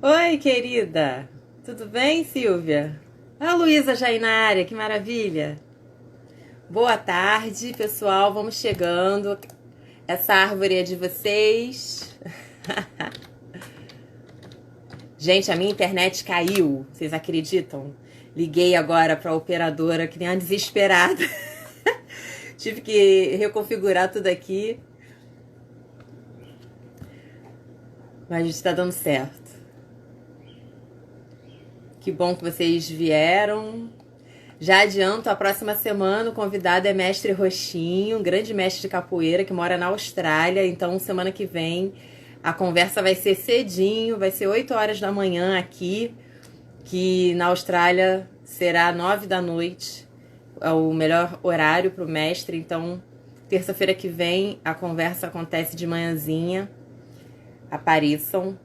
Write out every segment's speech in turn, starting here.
Oi, querida. Tudo bem, Silvia? A Luísa já aí na área, que maravilha. Boa tarde, pessoal. Vamos chegando. Essa árvore é de vocês. Gente, a minha internet caiu. Vocês acreditam? Liguei agora para a operadora que nem uma desesperada. Tive que reconfigurar tudo aqui, mas está dando certo. Que bom que vocês vieram. Já adianto, a próxima semana o convidado é Mestre Roxinho, um grande mestre de capoeira que mora na Austrália. Então, semana que vem, a conversa vai ser cedinho, vai ser 8 horas da manhã aqui, que na Austrália será 9 da noite. É o melhor horário para o mestre. Então, terça-feira que vem, a conversa acontece de manhãzinha. Apareçam.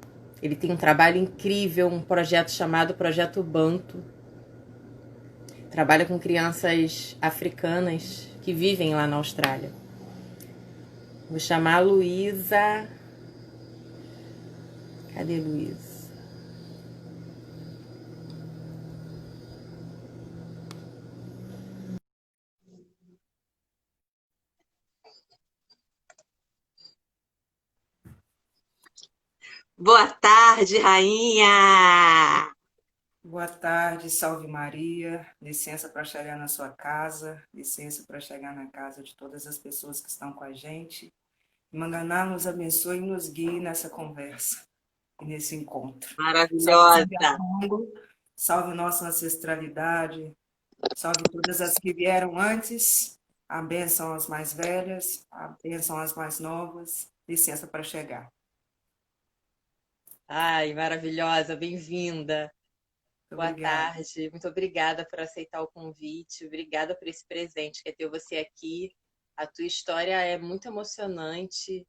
Ele tem um trabalho incrível, um projeto chamado Projeto Banto. Trabalha com crianças africanas que vivem lá na Austrália. Vou chamar a Luísa. Cadê Luísa? Boa tarde, rainha! Boa tarde, salve Maria. Licença para chegar na sua casa, licença para chegar na casa de todas as pessoas que estão com a gente. Manganá nos abençoe e nos guie nessa conversa e nesse encontro. Salve Maravilhosa! Zambiapongo, salve nossa ancestralidade, salve todas as que vieram antes, a bênção às mais velhas, a bênção às mais novas. Licença para chegar. Ai, maravilhosa, bem-vinda. Muito Boa obrigada. tarde. Muito obrigada por aceitar o convite. Obrigada por esse presente que é ter você aqui. A tua história é muito emocionante.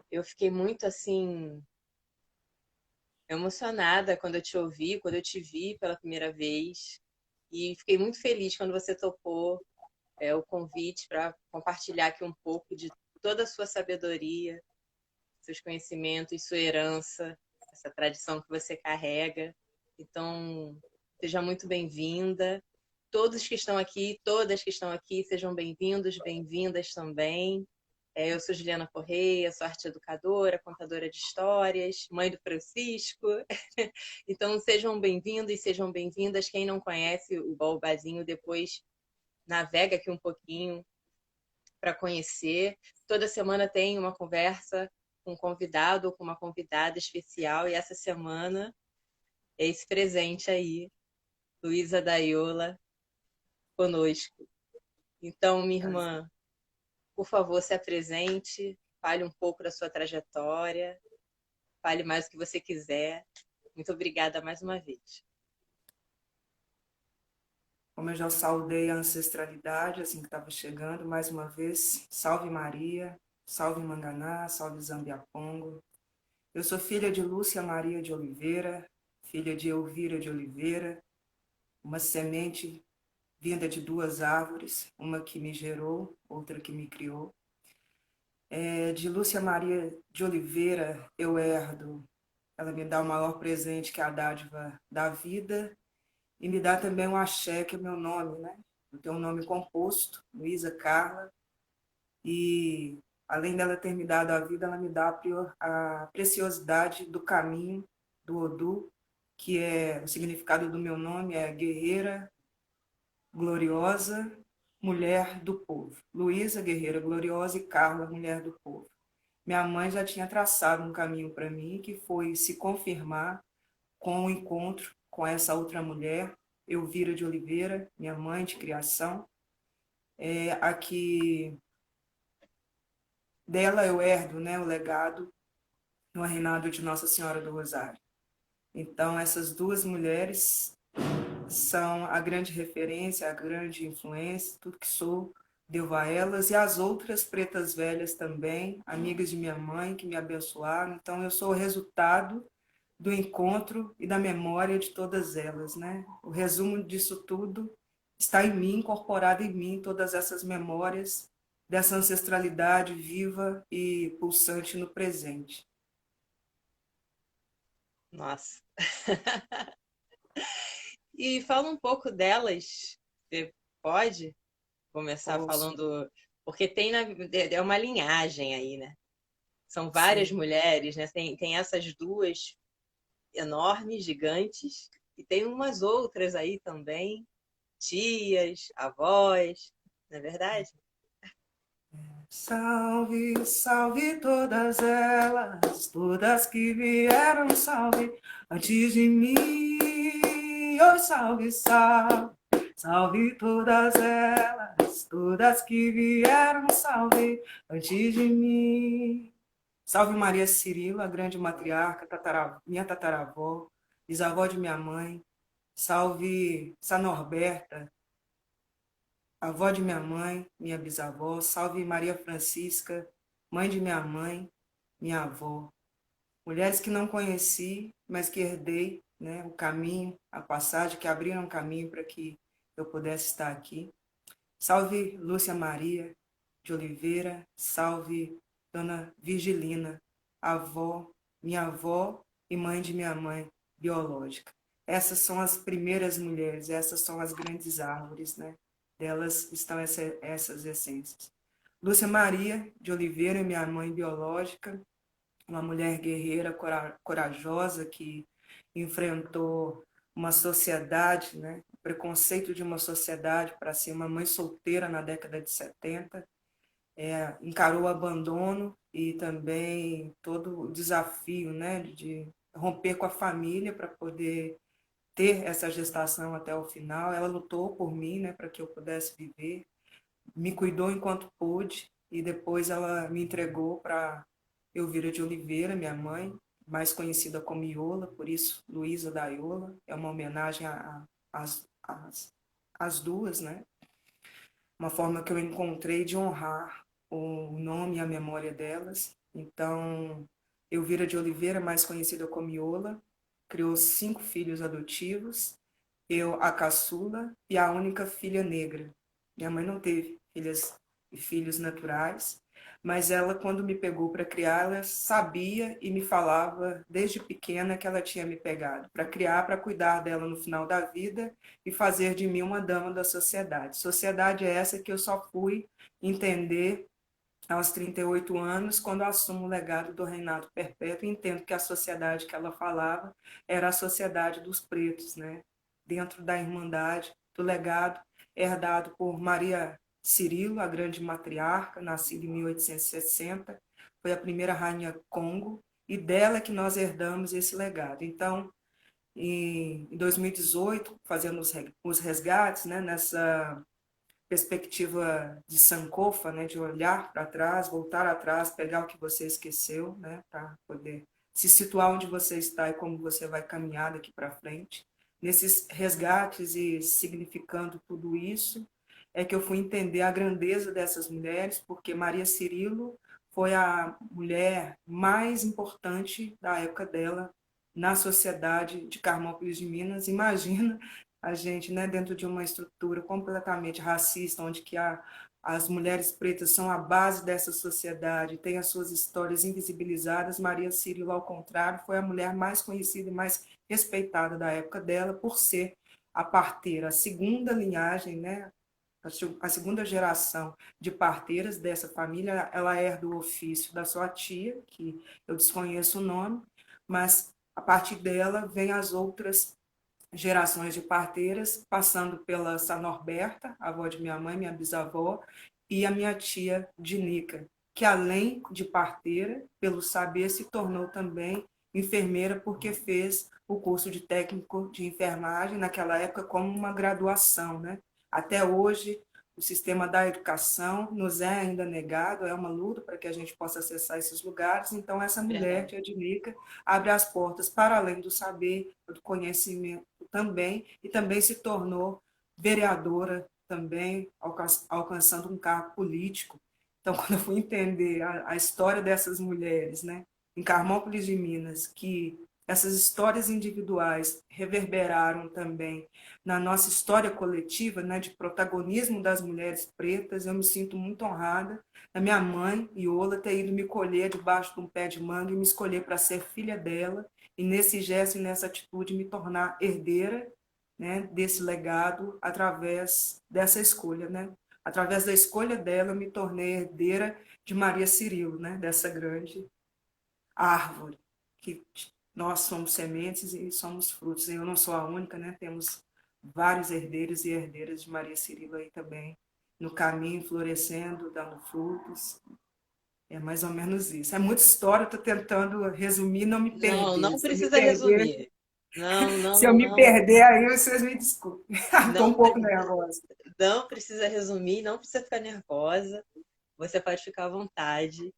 Eu fiquei muito assim emocionada quando eu te ouvi, quando eu te vi pela primeira vez. E fiquei muito feliz quando você topou o convite para compartilhar aqui um pouco de toda a sua sabedoria, seus conhecimentos, sua herança, essa tradição que você carrega. Então, seja muito bem-vinda. Todos que estão aqui, todas que estão aqui, sejam bem-vindos, bem-vindas também. Eu sou Juliana Correia, sou arte educadora, contadora de histórias, mãe do Francisco. Então, sejam bem-vindos e sejam bem-vindas. Quem não conhece o Baobazinho, depois navega aqui um pouquinho para conhecer. Toda semana tem uma conversa com um convidado ou com uma convidada especial, e essa semana é esse presente aí, Luísa Daiola, conosco. Então, minha irmã, por favor, se apresente, fale um pouco da sua trajetória, fale mais o que você quiser. Muito obrigada mais uma vez. Como eu já saudei a ancestralidade, assim que estava chegando, mais uma vez, salve Maria, salve Manganá, salve Zambiapongo. Eu sou filha de Lúcia Maria de Oliveira, filha de Elvira de Oliveira, uma semente vinda de duas árvores, uma que me gerou, outra que me criou. De Lúcia Maria de Oliveira eu herdo, ela me dá o maior presente que é a dádiva da vida, e me dá também um axé, que é o meu nome, né? Eu tenho um nome composto, Luísa Carla, e além dela ter me dado a vida, ela me dá a preciosidade do caminho do Odu, que é o significado do meu nome, é guerreira, gloriosa, mulher do povo. Luísa, guerreira gloriosa, e Carla, mulher do povo. Minha mãe já tinha traçado um caminho para mim, que foi se confirmar com o encontro com essa outra mulher, Elvira de Oliveira, minha mãe de criação, a que dela eu herdo, né, o legado no reinado de Nossa Senhora do Rosário. Então, essas duas mulheres são a grande referência, a grande influência, tudo que sou devo a elas, e as outras pretas velhas também, amigas de minha mãe, que me abençoaram. Então, eu sou o resultado do encontro e da memória de todas elas, né? O resumo disso tudo está em mim, incorporado em mim, todas essas memórias dessa ancestralidade viva e pulsante no presente. Nossa. E fala um pouco delas. Você pode começar Posso, falando, porque é uma linhagem aí, né? São várias sim. mulheres, né? Tem essas duas enormes, gigantes, e tem umas outras aí também, tias, avós, não é verdade? Salve, salve todas elas, todas que vieram, salve antes de mim. Oh, salve, salve, salve todas elas, todas que vieram, salve antes de mim. Salve Maria Cirila, a grande matriarca, minha tataravó, bisavó de minha mãe. Salve Sã Norberta, avó de minha mãe, minha bisavó. Salve Maria Francisca, mãe de minha mãe, minha avó. Mulheres que não conheci, mas que herdei, né, o caminho, a passagem, que abriram caminho para que eu pudesse estar aqui. Salve Lúcia Maria de Oliveira, salve Dona Virgilina, avó, minha avó e mãe de minha mãe biológica. Essas são as primeiras mulheres, essas são as grandes árvores, né? Delas estão essas essências. Lúcia Maria de Oliveira, minha mãe biológica, uma mulher guerreira, corajosa, que enfrentou uma sociedade, né? O preconceito de uma sociedade para ser uma mãe solteira na década de 70, encarou o abandono e também todo o desafio, né? De romper com a família para poder ter essa gestação até o final. Ela lutou por mim, né? Para que eu pudesse viver, me cuidou enquanto pôde e depois ela me entregou para Elvira de Oliveira, minha mãe, mais conhecida como Iola, por isso Luísa da Iola, é uma homenagem às duas, né? Uma forma que eu encontrei de honrar o nome e a memória delas. Então, Elvira de Oliveira, mais conhecida como Iola, criou 5 filhos adotivos, eu a caçula e a única filha negra. Minha mãe não teve filhas e filhos naturais, mas ela, quando me pegou para criar, ela sabia e me falava desde pequena que ela tinha me pegado para criar, para cuidar dela no final da vida e fazer de mim uma dama da sociedade. Sociedade é essa que eu só fui entender aos 38 anos, quando assumo o legado do reinado perpétuo, entendo que a sociedade que ela falava era a sociedade dos pretos, né? Dentro da Irmandade, do legado herdado por Maria Cirilo, a grande matriarca, nascida em 1860, foi a primeira rainha Congo, e dela que nós herdamos esse legado. Então, em 2018, fazendo os resgates, né, nessa perspectiva de Sankofa, né, de olhar para trás, voltar atrás, pegar o que você esqueceu, né, para poder se situar onde você está e como você vai caminhar daqui para frente. Nesses resgates e significando tudo isso, é que eu fui entender a grandeza dessas mulheres, porque Maria Cirilo foi a mulher mais importante da época dela na sociedade de Carmópolis de Minas. Imagina a gente, né, dentro de uma estrutura completamente racista, onde que as mulheres pretas são a base dessa sociedade, têm as suas histórias invisibilizadas. Maria Cirilo, ao contrário, foi a mulher mais conhecida e mais respeitada da época dela por ser a parteira, a segunda linhagem, né, a segunda geração de parteiras dessa família. Ela herda o ofício da sua tia, que eu desconheço o nome, mas a partir dela vem as outras gerações de parteiras, passando pela Sá Norberta, avó de minha mãe, minha bisavó, e a minha tia Dinica, que além de parteira, pelo saber, se tornou também enfermeira, porque fez o curso de técnico de enfermagem naquela época como uma graduação, né? Até hoje, o sistema da educação nos é ainda negado, é uma luta para que a gente possa acessar esses lugares. Então, essa mulher, Verdade. tia Dinica, abre as portas para além do saber, do conhecimento também, e também se tornou vereadora também, alcançando um cargo político. Então, quando eu fui entender a história dessas mulheres, né, em Carmópolis de Minas, que essas histórias individuais reverberaram também na nossa história coletiva, né, de protagonismo das mulheres pretas. Eu me sinto muito honrada da minha mãe, Iola, ter ido me colher debaixo de um pé de manga e me escolher para ser filha dela, e nesse gesto e nessa atitude me tornar herdeira, né, desse legado através dessa escolha, né? Através da escolha dela, eu me tornei herdeira de Maria Cirilo, né, dessa grande árvore que nós somos sementes e somos frutos. Eu não sou a única, né? Temos vários herdeiros e herdeiras de Maria Cirilo aí também, no caminho, florescendo, dando frutos. É mais ou menos isso. É muita história, estou tentando resumir, não me Não, perder. não precisa resumir. Não, Se não, eu me não. perder, aí vocês me desculpem. Estou um Não, pouco nervosa. não precisa resumir, não precisa ficar nervosa. Você pode ficar à vontade.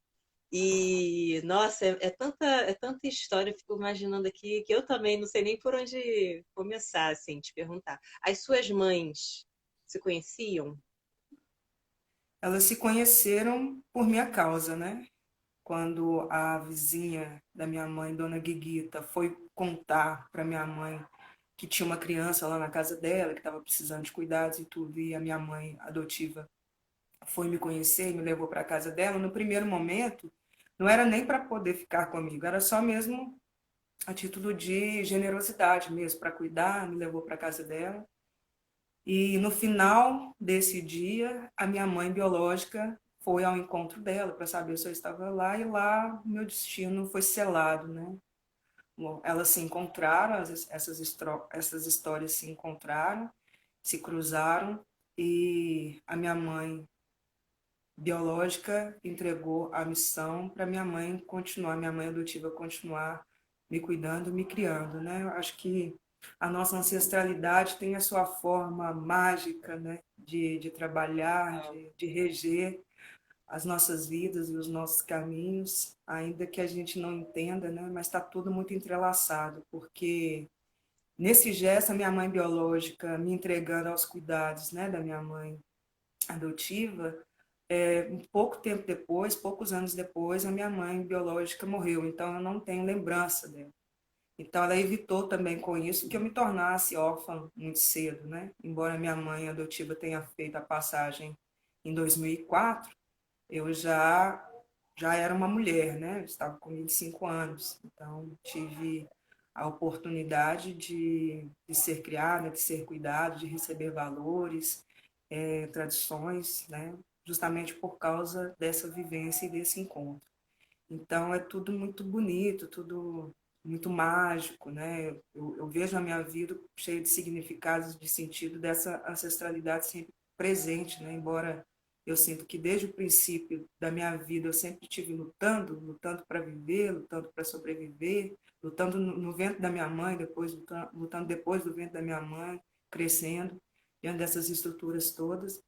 E, nossa, é tanta história, eu fico imaginando aqui, que eu também não sei nem por onde começar, assim, te perguntar. As suas mães se conheciam? Elas se conheceram por minha causa, né? Quando a vizinha da minha mãe, Dona Guiguita, foi contar para minha mãe que tinha uma criança lá na casa dela, que estava precisando de cuidados e tudo, e a minha mãe adotiva foi me conhecer e me levou para a casa dela, no primeiro momento, não era nem para poder ficar comigo, era só mesmo a título de generosidade mesmo, para cuidar, me levou para a casa dela. E no final desse dia, a minha mãe biológica foi ao encontro dela para saber se eu estava lá, e lá meu destino foi selado, né? Bom, elas se encontraram, essas histórias se encontraram, se cruzaram, e a minha mãe biológica entregou a missão para minha mãe continuar, minha mãe adotiva continuar me cuidando, me criando, né? Eu acho que a nossa ancestralidade tem a sua forma mágica, né? De trabalhar, de reger as nossas vidas e os nossos caminhos, ainda que a gente não entenda, né? Mas está tudo muito entrelaçado, porque nesse gesto, a minha mãe biológica me entregando aos cuidados, né, da minha mãe adotiva, um pouco tempo depois, poucos anos depois, a minha mãe biológica morreu, então eu não tenho lembrança dela. Então ela evitou também com isso que eu me tornasse órfã muito cedo, né? Embora minha mãe adotiva tenha feito a passagem em 2004, eu já era uma mulher, né? Eu estava com 25 anos, então tive a oportunidade de ser criada, de ser cuidada, de receber valores, tradições, né? Justamente por causa dessa vivência e desse encontro. Então é tudo muito bonito, tudo muito mágico, né? Eu vejo a minha vida cheia de significados, de sentido dessa ancestralidade sempre presente, né? Embora eu sinto que desde o princípio da minha vida eu sempre estive lutando, lutando para viver, lutando para sobreviver, lutando no ventre da minha mãe, depois lutando depois do ventre da minha mãe, crescendo diante dessas estruturas todas.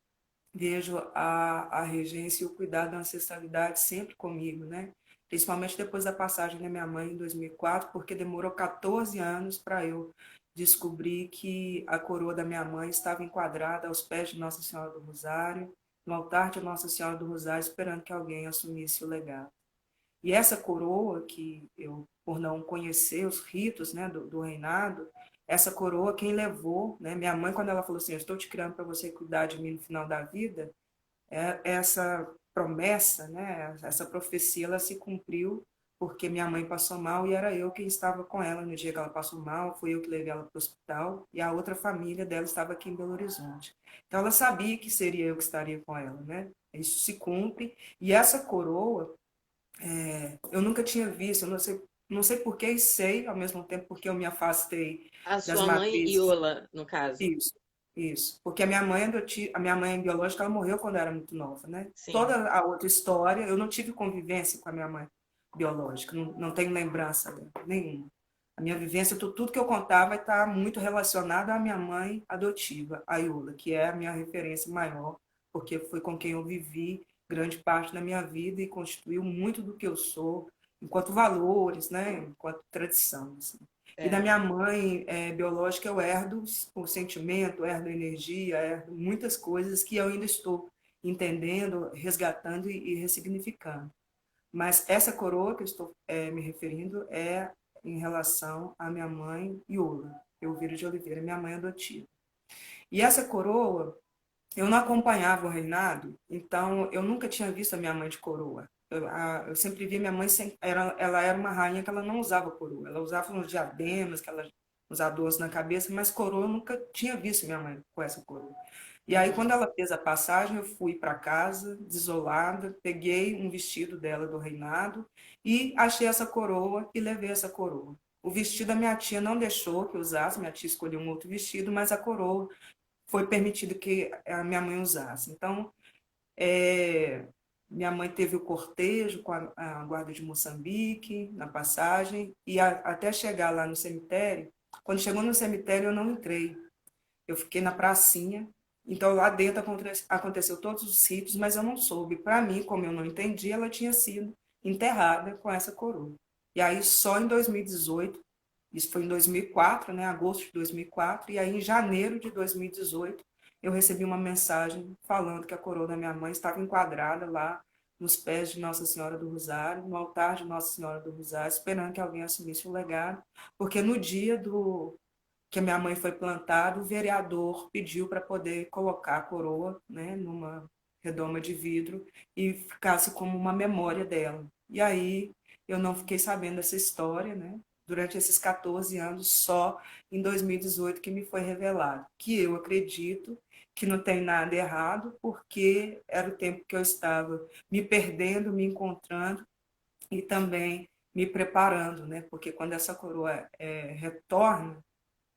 Vejo a regência e o cuidado da ancestralidade sempre comigo, né? Principalmente depois da passagem da minha mãe em 2004, porque demorou 14 anos para eu descobrir que a coroa da minha mãe estava enquadrada aos pés de Nossa Senhora do Rosário, no altar de Nossa Senhora do Rosário, esperando que alguém assumisse o legado. E essa coroa, que eu, por não conhecer os ritos, né, do reinado, essa coroa, quem levou, né, minha mãe, quando ela falou assim, eu estou te criando para você cuidar de mim no final da vida, essa promessa, né, essa profecia, ela se cumpriu porque minha mãe passou mal e era eu quem estava com ela no dia que ela passou mal, fui eu que levei ela para o hospital e a outra família dela estava aqui em Belo Horizonte. Então ela sabia que seria eu que estaria com ela, né? Isso se cumpre. E essa coroa, eu nunca tinha visto, eu não sei por que e sei, ao mesmo tempo porque eu me afastei A das sua mãe, matrizes. Iola, no caso. Isso, isso. Porque a minha mãe biológica, ela morreu quando eu era muito nova, né? Sim. Toda a outra história, eu não tive convivência com a minha mãe biológica, não tenho lembrança dela, nenhuma. A minha vivência, tudo que eu contava está muito relacionado à minha mãe adotiva, a Iula, que é a minha referência maior, porque foi com quem eu vivi grande parte da minha vida e constituiu muito do que eu sou, enquanto valores, né? Enquanto tradição, assim. E da É. minha mãe biológica eu herdo o sentimento, herdo a energia, herdo muitas coisas que eu ainda estou entendendo, resgatando e ressignificando. Mas essa coroa que eu estou me referindo em relação à minha mãe, Iula, Elvira de Oliveira, minha mãe adotiva. E essa coroa, eu não acompanhava o reinado, então eu nunca tinha visto a minha mãe de coroa. Eu sempre vi minha mãe, ela era uma rainha que ela não usava coroa, ela usava uns diademas, uns adornos na cabeça, mas coroa eu nunca tinha visto minha mãe com essa coroa. E aí, quando ela fez a passagem, eu fui para casa, desolada, peguei um vestido dela do reinado e achei essa coroa e levei essa coroa. O vestido a minha tia não deixou que eu usasse, minha tia escolheu um outro vestido, mas a coroa foi permitido que a minha mãe usasse. Então, minha mãe teve o cortejo com a guarda de Moçambique na passagem e até chegar lá no cemitério. Quando chegou no cemitério, eu não entrei. Eu fiquei na pracinha. Então, lá dentro aconteceu todos os ritos, mas eu não soube. Para mim, como eu não entendi, ela tinha sido enterrada com essa coroa. E aí, só em 2018, isso foi em 2004, né, agosto de 2004, e aí em janeiro de 2018, eu recebi uma mensagem falando que a coroa da minha mãe estava enquadrada lá nos pés de Nossa Senhora do Rosário, no altar de Nossa Senhora do Rosário, esperando que alguém assumisse o legado, porque no dia que a minha mãe foi plantada, o vereador pediu para poder colocar a coroa, né, numa redoma de vidro e ficasse como uma memória dela. E aí eu não fiquei sabendo dessa história, né? Durante esses 14 anos, só em 2018 que me foi revelado, que eu acredito que não tem nada errado, porque era o tempo que eu estava me perdendo, me encontrando e também me preparando, né? Porque quando essa coroa retorna,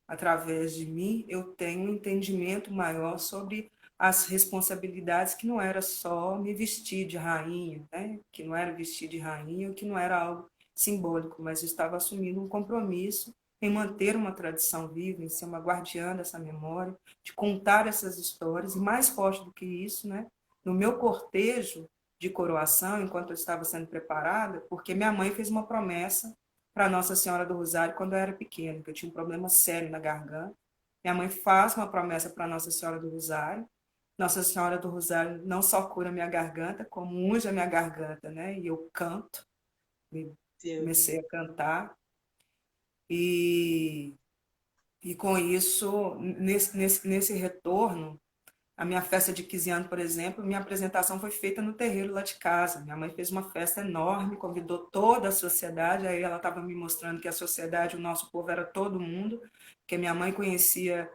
através de mim, eu tenho um entendimento maior sobre as responsabilidades, que não era só me vestir de rainha, né? Que não era vestir de rainha, que não era algo simbólico, mas eu estava assumindo um compromisso em manter uma tradição viva, em ser uma guardiã dessa memória, de contar essas histórias, e mais forte do que isso, né? No meu cortejo de coroação, enquanto eu estava sendo preparada, porque minha mãe fez uma promessa para Nossa Senhora do Rosário quando eu era pequena, que eu tinha um problema sério na garganta. Minha mãe faz uma promessa para Nossa Senhora do Rosário. Nossa Senhora do Rosário não só cura minha garganta, como unge a minha garganta, né? E eu canto, comecei a cantar. E, e com isso, nesse retorno, a minha festa de 15 anos, por exemplo, minha apresentação foi feita no terreiro lá de casa. Minha mãe fez uma festa enorme, convidou toda a sociedade. Aí ela estava me mostrando que a sociedade, o nosso povo era todo mundo, que minha mãe conhecia,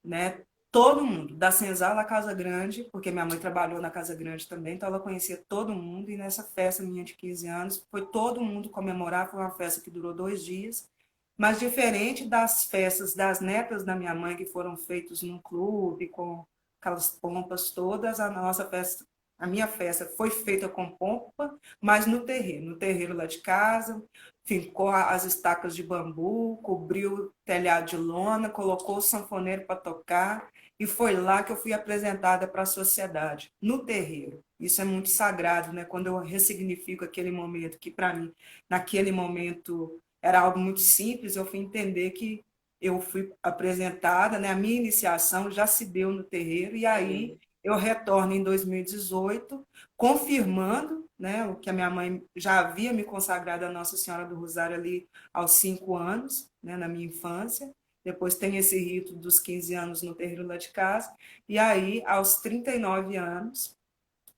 né, todo mundo, da senzala à Casa Grande, porque minha mãe trabalhou na Casa Grande também, então ela conhecia todo mundo. E nessa festa minha de 15 anos, foi todo mundo comemorar. Foi uma festa que durou 2 dias. Mas diferente das festas das netas da minha mãe, que foram feitos num clube, com aquelas pompas todas, a nossa festa, a minha festa foi feita com pompa, mas no terreiro lá de casa, fincou as estacas de bambu, cobriu o telhado de lona, colocou o sanfoneiro para tocar, e foi lá que eu fui apresentada para a sociedade, no terreiro. Isso é muito sagrado, né? Quando eu ressignifico aquele momento, que para mim, naquele momento, era algo muito simples, eu fui entender que eu fui apresentada, né? A minha iniciação já se deu no terreiro, e aí eu retorno em 2018, confirmando, né, o que a minha mãe já havia me consagrado a Nossa Senhora do Rosário ali aos 5 anos, né, na minha infância. Depois tem esse rito dos 15 anos no terreiro lá de casa. E aí, aos 39 anos,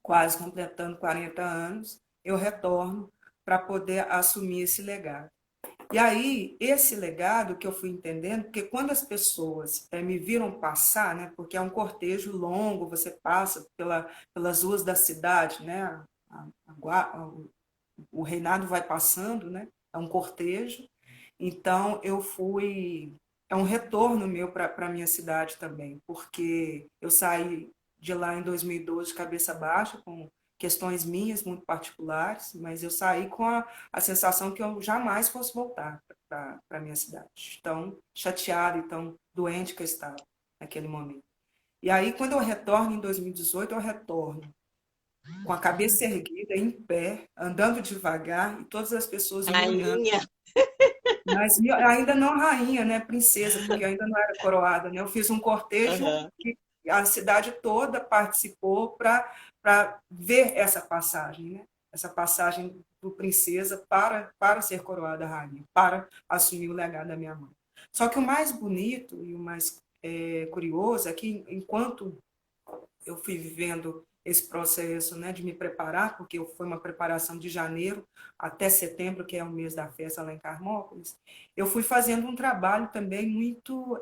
quase completando 40 anos, eu retorno para poder assumir esse legado. E aí, esse legado que eu fui entendendo, porque quando as pessoas me viram passar, né, porque é um cortejo longo, você passa pelas ruas da cidade, né, o reinado vai passando, né, é um cortejo. Então, é um retorno meu para a minha cidade também, porque eu saí de lá em 2012 cabeça baixa, com questões minhas muito particulares, mas eu saí com a sensação que eu jamais fosse voltar para a minha cidade. Tão chateada e tão doente que eu estava naquele momento. E aí, quando eu retorno em 2018, eu retorno com a cabeça erguida, em pé, andando devagar, e todas as pessoas me olhando. Rainha. Mas ainda não rainha, né? Princesa, porque eu ainda não era coroada, né? Eu fiz um cortejo que a cidade toda participou para ver essa passagem, né? Essa passagem do princesa para ser coroada rainha, para assumir o legado da minha mãe. Só que o mais bonito e o mais curioso é que, enquanto eu fui vivendo esse processo, né, de me preparar, porque foi uma preparação de janeiro até setembro, que é o mês da festa lá em Carmópolis, eu fui fazendo um trabalho também muito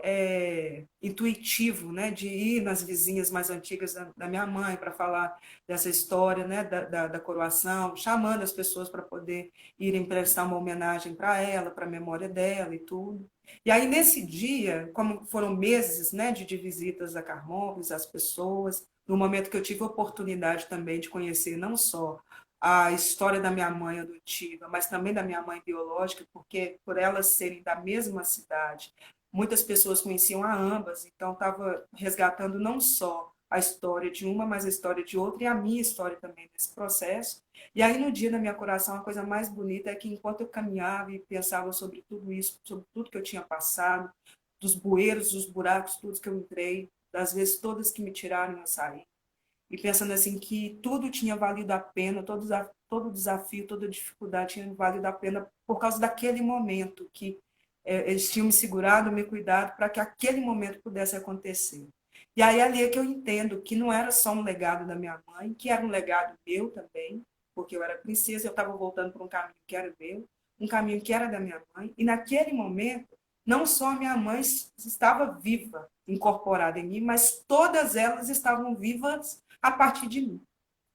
intuitivo, né, de ir nas vizinhas mais antigas da minha mãe para falar dessa história, né, da coroação, chamando as pessoas para poder irem prestar uma homenagem para ela, para a memória dela e tudo. E aí, nesse dia, como foram meses, né, de visitas a Carmópolis, às pessoas, no momento que eu tive a oportunidade também de conhecer não só a história da minha mãe adotiva, mas também da minha mãe biológica, porque por elas serem da mesma cidade, muitas pessoas conheciam a ambas, então estava resgatando não só a história de uma, mas a história de outra e a minha história também nesse processo. E aí, no dia da minha coração, a coisa mais bonita é que, enquanto eu caminhava e pensava sobre tudo isso, sobre tudo que eu tinha passado, dos bueiros, dos buracos, tudo que eu entrei, das vezes todas que me tiraram e eu saí, e pensando assim que tudo tinha valido a pena, todo desafio, toda dificuldade tinha valido a pena por causa daquele momento que eles tinham me segurado, me cuidado para que aquele momento pudesse acontecer. E aí ali é que eu entendo que não era só um legado da minha mãe, que era um legado meu também, porque eu era princesa, eu estava voltando para um caminho que era meu, um caminho que era da minha mãe, e naquele momento, não só a minha mãe estava viva, incorporada em mim, mas todas elas estavam vivas a partir de mim,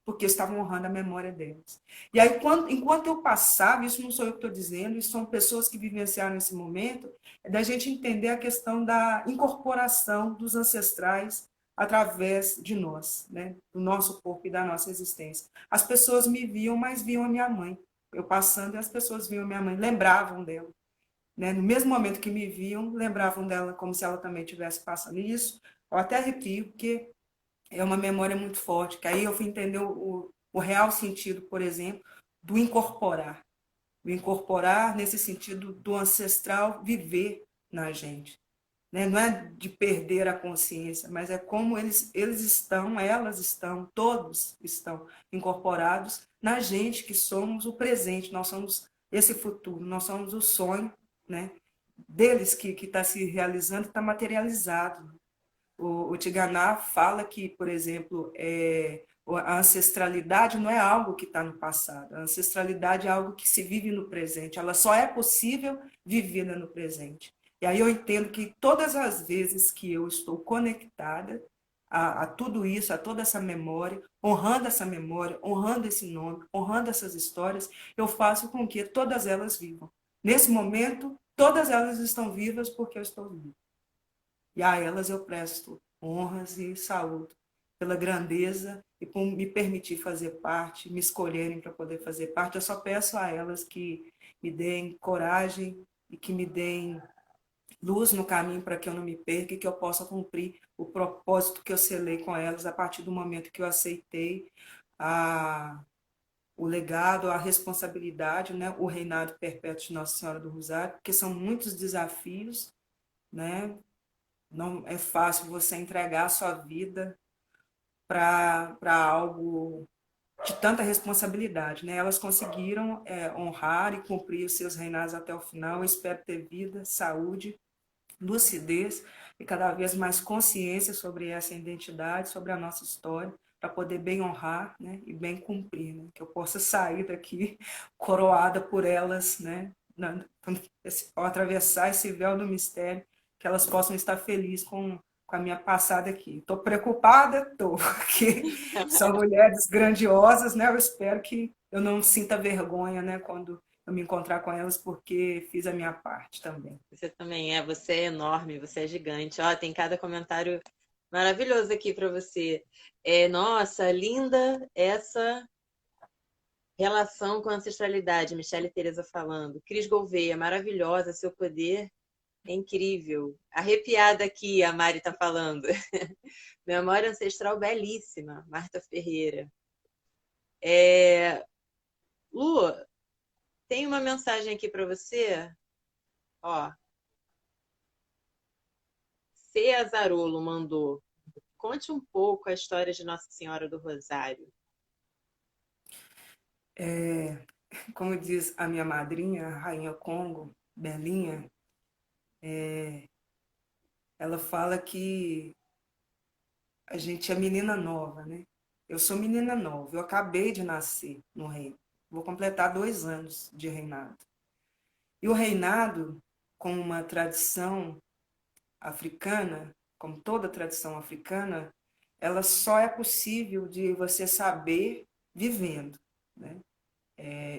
porque estavam honrando a memória delas. E aí, enquanto eu passava, isso não sou eu que estou dizendo, isso são pessoas que vivenciaram esse momento, é da gente entender a questão da incorporação dos ancestrais através de nós, né? Do nosso corpo e da nossa existência. As pessoas me viam, mas viam a minha mãe. Eu passando e as pessoas viam a minha mãe, lembravam dela. Né? No mesmo momento que me viam, lembravam dela como se ela também estivesse passando isso. Eu até arrepio, porque é uma memória muito forte, que aí eu fui entender o real sentido, por exemplo, do incorporar. O incorporar nesse sentido do ancestral viver na gente. Né? Não é de perder a consciência, mas é como eles estão, elas estão, todos estão incorporados na gente, que somos o presente, nós somos esse futuro, nós somos o sonho, né? Deles que está se realizando, está materializado. O Tiganá fala que, por exemplo, a ancestralidade não é algo que está no passado. A ancestralidade é algo que se vive no presente. Ela só é possível vivida no presente. E aí eu entendo que todas as vezes que eu estou conectada a tudo isso, a toda essa memória, honrando esse nome, honrando essas histórias, eu faço com que todas elas vivam. Nesse momento, todas elas estão vivas porque eu estou viva. E a elas eu presto honras e saúdo pela grandeza e por me permitir fazer parte, me escolherem para poder fazer parte. Eu só peço a elas que me deem coragem e que me deem luz no caminho para que eu não me perca e que eu possa cumprir o propósito que eu selei com elas a partir do momento que eu aceitei a, o legado, a responsabilidade, né, o reinado perpétuo de Nossa Senhora do Rosário, porque são muitos desafios, né? Não é fácil você entregar a sua vida para algo de tanta responsabilidade, né? Elas conseguiram honrar e cumprir os seus reinados até o final. Eu espero ter vida, saúde, lucidez e cada vez mais consciência sobre essa identidade, sobre a nossa história, para poder bem honrar, né? E bem cumprir, né? Que eu possa sair daqui coroada por elas, né? Ao atravessar esse véu do mistério, que elas possam estar felizes com a minha passada aqui. Estou preocupada? Estou, porque são mulheres grandiosas, né? Eu espero que eu não sinta vergonha, né? Quando eu me encontrar com elas, porque fiz a minha parte também. Você também é, você é enorme, você é gigante. Ó, tem cada comentário maravilhoso aqui para você. Nossa, linda essa relação com a ancestralidade, Michele Teresa falando. Cris Gouveia, maravilhosa, seu poder é incrível. Arrepiada aqui, a Mari está falando. Memória ancestral belíssima, Marta Ferreira. Lu, tem uma mensagem aqui para você. Ó, Azarolo mandou. Conte um pouco a história de Nossa Senhora do Rosário. como diz a minha madrinha, a Rainha Congo, Belinha, ela fala que a gente é menina nova, né? Eu sou menina nova, eu acabei de nascer no reino. Vou completar 2 anos de reinado. E o reinado, com uma tradição africana, como toda tradição africana, ela só é possível de você saber vivendo, né?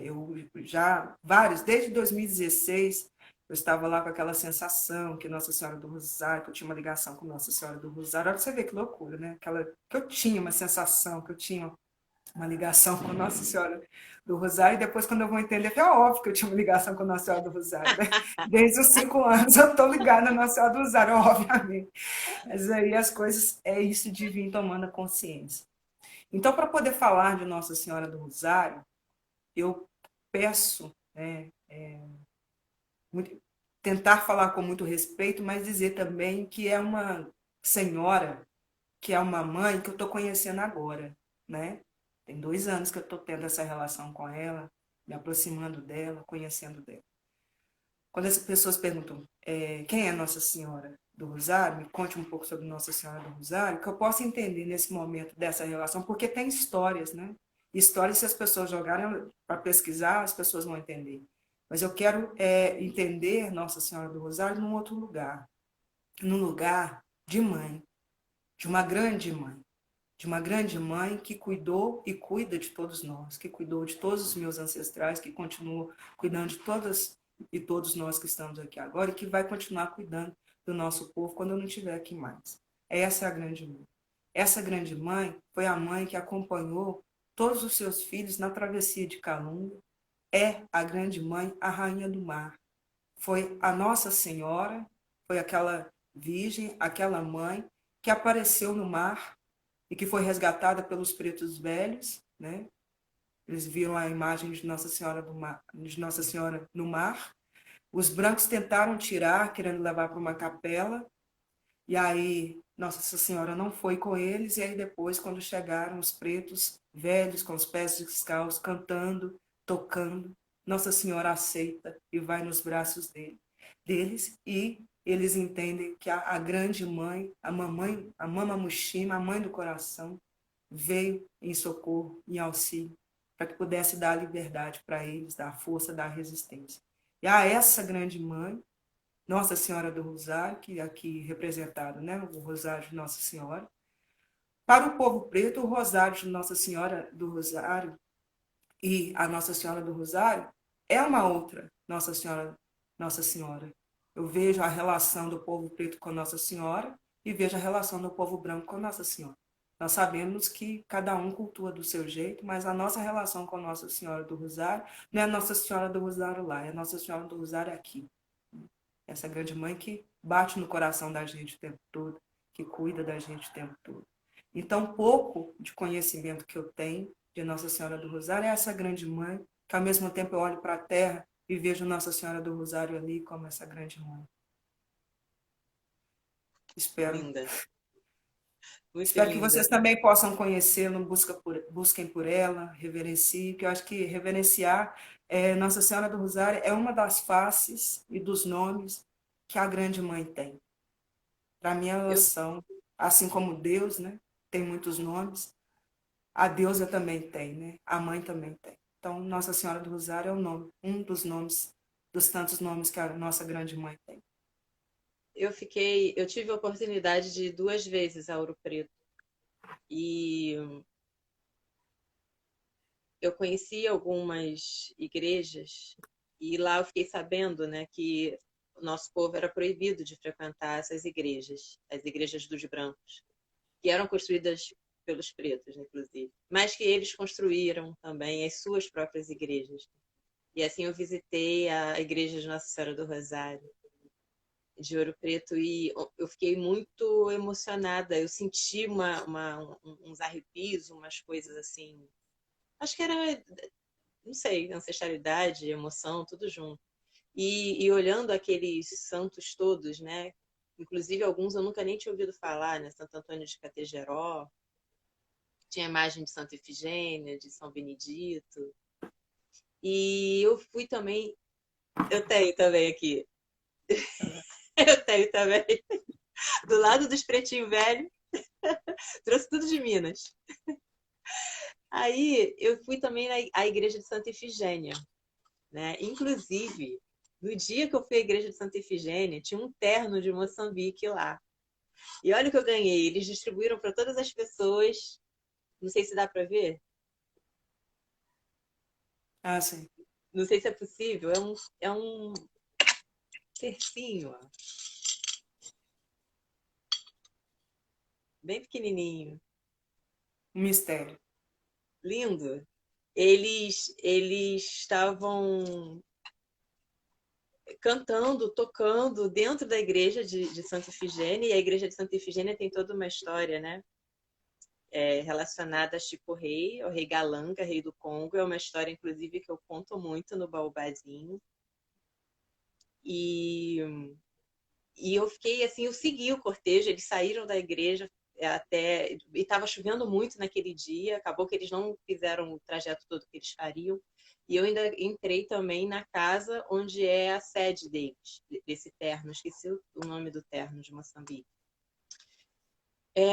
Eu já, desde 2016, eu estava lá com aquela sensação que Nossa Senhora do Rosário, que eu tinha uma ligação com Nossa Senhora do Rosário. Olha pra você ver que loucura, né? Que eu tinha uma sensação, que eu tinha uma ligação com Nossa Senhora do Rosário, e depois, quando eu vou entender, é óbvio que eu tinha uma ligação com Nossa Senhora do Rosário, né? Desde os 5 anos eu estou ligada a Nossa Senhora do Rosário, obviamente. Mas aí as coisas, é isso de vir tomando a consciência. Então, para poder falar de Nossa Senhora do Rosário, eu peço, né, tentar falar com muito respeito, mas dizer também que é uma senhora, que é uma mãe que eu estou conhecendo agora, né? Tem 2 anos que eu estou tendo essa relação com ela, me aproximando dela, conhecendo dela. Quando as pessoas perguntam quem é Nossa Senhora do Rosário, me conte um pouco sobre Nossa Senhora do Rosário, que eu possa entender nesse momento dessa relação, porque tem histórias, né? Histórias, se as pessoas jogarem para pesquisar, as pessoas vão entender. Mas eu quero entender Nossa Senhora do Rosário num lugar de mãe, de uma grande mãe, de uma grande mãe que cuidou e cuida de todos nós, que cuidou de todos os meus ancestrais, que continua cuidando de todas e todos nós que estamos aqui agora e que vai continuar cuidando do nosso povo quando eu não estiver aqui mais. Essa é a grande mãe. Essa grande mãe foi a mãe que acompanhou todos os seus filhos na travessia de Calunga, é a grande mãe, a rainha do mar. Foi a Nossa Senhora, foi aquela virgem, aquela mãe que apareceu no mar e que foi resgatada pelos pretos velhos, né? Eles viram a imagem de Nossa Senhora do mar, de Nossa Senhora no mar. Os brancos tentaram tirar, querendo levar para uma capela, e aí Nossa Senhora não foi com eles, e aí depois, quando chegaram os pretos velhos, com os pés descalços, cantando, tocando, Nossa Senhora aceita e vai nos braços deles, e eles entendem que a grande mãe, a mamãe, a Mama Muxima, a mãe do coração, veio em socorro, em auxílio, para que pudesse dar a liberdade para eles, dar a força, dar a resistência. E a essa grande mãe, Nossa Senhora do Rosário, que aqui representado, né, o Rosário de Nossa Senhora. Para o povo preto, o Rosário de Nossa Senhora do Rosário e a Nossa Senhora do Rosário é uma outra Nossa Senhora. Eu vejo a relação do povo preto com Nossa Senhora e vejo a relação do povo branco com Nossa Senhora. Nós sabemos que cada um cultua do seu jeito, mas a nossa relação com Nossa Senhora do Rosário não é Nossa Senhora do Rosário lá, é Nossa Senhora do Rosário aqui. Essa grande mãe que bate no coração da gente o tempo todo, que cuida da gente o tempo todo. Então, pouco de conhecimento que eu tenho de Nossa Senhora do Rosário é essa grande mãe, que ao mesmo tempo eu olho para a terra e vejo Nossa Senhora do Rosário ali como essa grande mãe. Espero. Linda, muito Espero que linda. vocês também possam conhecê-la, busquem por ela, reverenciem, porque eu acho que reverenciar Nossa Senhora do Rosário é uma das faces e dos nomes que a grande mãe tem. Para mim, elas Eu, são, assim como Deus, né? Tem muitos nomes. A deusa também tem, né? A mãe também tem. Então, Nossa Senhora do Rosário é o nome, um dos nomes, dos tantos nomes que a nossa grande mãe tem. eu tive a oportunidade de ir 2 vezes a Ouro Preto e eu conheci algumas igrejas e lá eu fiquei sabendo, né, que o nosso povo era proibido de frequentar essas igrejas, as igrejas dos brancos, que eram construídas pelos pretos, inclusive, mas que eles construíram também as suas próprias igrejas. E assim eu visitei a igreja de Nossa Senhora do Rosário, de Ouro Preto, e eu fiquei muito emocionada. Eu senti uns arrepios, umas coisas assim. Acho que era, não sei, ancestralidade, emoção, tudo junto. E olhando aqueles santos todos, né? Inclusive alguns eu nunca nem tinha ouvido falar, né? Santo Antônio de Categeró, tinha a imagem de Santa Efigênia, de São Benedito. E eu fui também, eu tenho também aqui, eu tenho também, do lado dos pretinhos velhos, trouxe tudo de Minas. Aí eu fui também à igreja de Santa Efigênia, né? Inclusive, no dia que eu fui à igreja de Santa Efigênia, tinha um terno de Moçambique lá. E olha o que eu ganhei, eles distribuíram para todas as pessoas. Não sei se dá para ver, Ah, sim. não sei se é possível, é um tercinho, ó, bem pequenininho, Um mistério. lindo. Eles estavam cantando, tocando dentro da igreja de Santa Efigênia, e a igreja de Santa Efigênia tem toda uma história, né? Relacionada a Chico Rei, ao rei Galanga, rei do Congo. É uma história, inclusive, que eu conto muito no Baobazinho. E, e eu fiquei assim, eu segui o cortejo, eles saíram da igreja até. E estava chovendo muito naquele dia, acabou que eles não fizeram o trajeto todo que eles fariam. E eu ainda entrei também na casa onde é a sede deles, desse terno, esqueci o nome do terno de Moçambique.